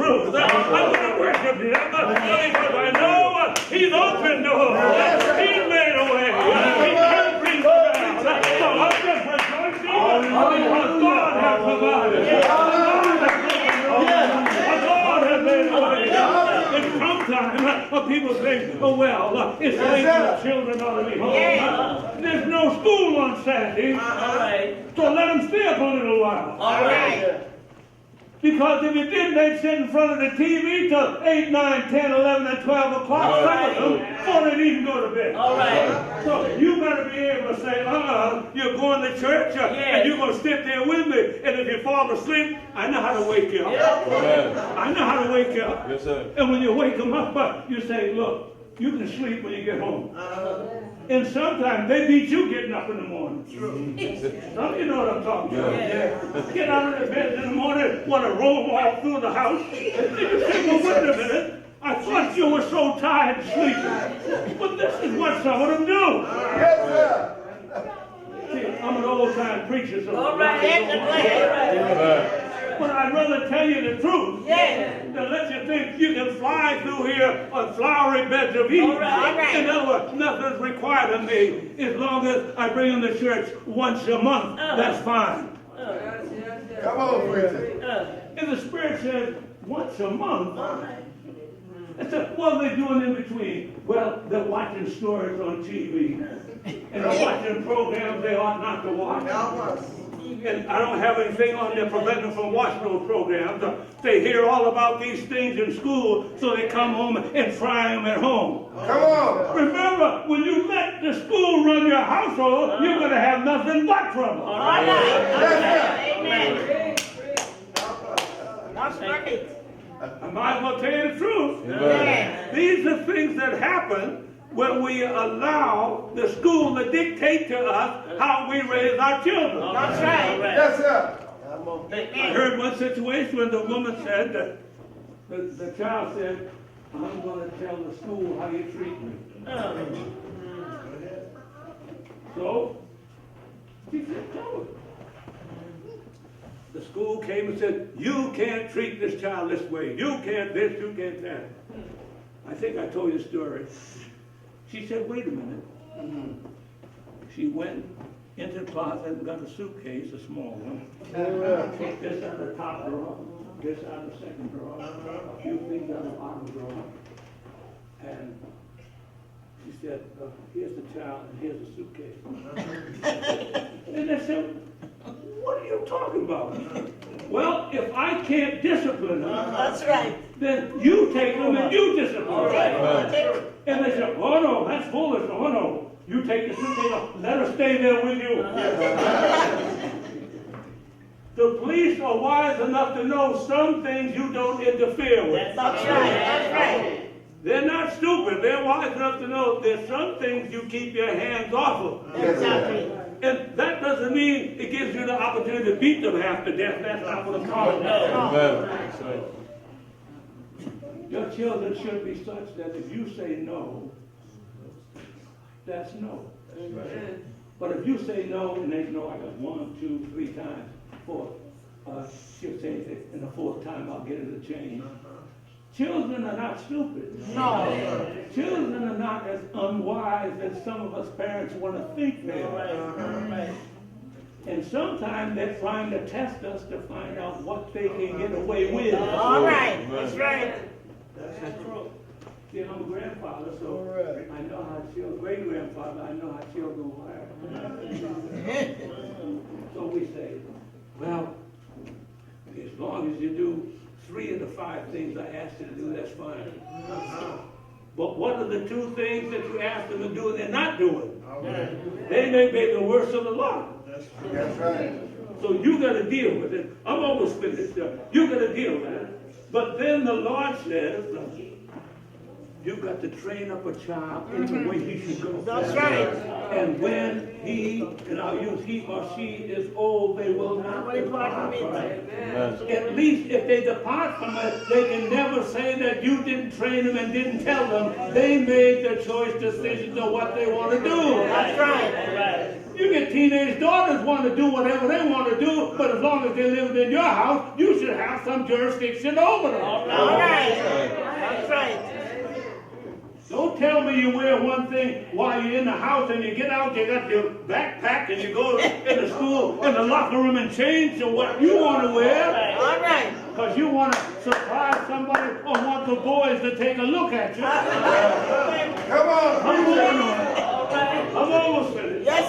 truth. I'm going to worship him because I know he's opened doors. He's made a way. He can bring us around. So I'm just rejoicing because God has provided. God has made a way. And sometimes people think, oh well, it's late for the children ought to be home. There's no school on Saturday. So let them stay up a little while. All right. Because if you didn't, they'd sit in front of the TV till 8, 9, 10, 11, and 12 o'clock, some of them, before they'd even go to bed. All right. So you better be able to say, you're going to church, and you're going to sit there with me. And if you fall asleep, I know how to wake you up. I know how to wake you up. Yes, sir. And when you wake them up, you say, look, you can sleep when you get home. And sometimes they beat you getting up in the morning. Some of you know what I'm talking about. Get out of their bed in the morning, want to roam all through the house. And you say, well, wait a minute. I thought you were so tired and sleeping. But this is what some of them do. Yes, sir. See, I'm an old-time preacher, so All right. but I'd rather tell you the truth than let you think you can fly through here on flowery beds of Eden. All right. In other words, nothing's required of me as long as I bring them to church once a month. That's fine. Come on, preacher. And the Spirit says, once a month? I said, what are they doing in between? Well, they're watching stories on TV. And they're watching programs they ought not to watch. And I don't have anything on there preventing them from watching those programs. They hear all about these things in school, so they come home and try them at home. Come on. Remember, when you let the school run your household, you're going to have nothing but trouble. All right. Amen. That's right. I might as well tell you the truth. Amen. These are things that happen when we allow the school to dictate to us how we raise our children. That's right. Yes, sir. I heard one situation when the woman said that the child said, I'm going to tell the school how you treat me. So, she said, tell her. The school came and said, you can't treat this child this way. You can't this, you can't that. I think I told you the story. She said, wait a minute. She went into the closet and got a suitcase, a small one. Took this out of the top drawer, this out of the second drawer, a few things out of the bottom drawer. And she said, here's the child and here's the suitcase. And they said, what are you talking about? Well, if I can't discipline them, That's right. then you take them and you discipline All them. right. And they said, oh no, that's foolish. Oh no, you take the suitcase, let her stay there with you. The police are wise enough to know some things you don't interfere with. That's right. That's right. They're not stupid. They're wise enough to know there's some things you keep your hands off of. Exactly. And that doesn't mean it gives you the opportunity to beat them half to death. That's not what I'm talking about. Amen. Your children should be such that if you say no, that's no. But if you say no and they know I got 1, 2, 3 times, 4, she'll say it, and the 4th time I'll get it to change. Children are not stupid. No. Children are not as unwise as some of us parents want to think they are. And sometimes they're trying to test us to find out what they can get away with. All right. That's right. That's true. See, I'm a grandfather, so I know how children, great-grandfather, I know how children were. So we say, well, as long as you do 3 of the 5 things I asked you to do, that's fine. But what are the 2 things that you asked them to do and they're not doing? They may be the worst of the lot. That's right. So you got to deal with it. I'm almost finished. You got to deal with it. But then the Lord says, you've got to train up a child in the way he should go. That's right. And when he, and I'll use he or she is old, they will not depart from it. At least if they depart from it, they can never say that you didn't train them and didn't tell them. They made the choice decisions of what they want to do. That's right. You get teenage daughters want to do whatever they want to do, but as long as they live in your house, you should have some jurisdiction over them. All right. That's right. Don't tell me you wear one thing while you're in the house and you get out, you got your backpack and you go in the school, in the locker room and change to what you want to wear. All right. Because you want to surprise somebody or want the boys to take a look at you. Come on, I'm preacher. over. I'm over, Phyllis. Yes,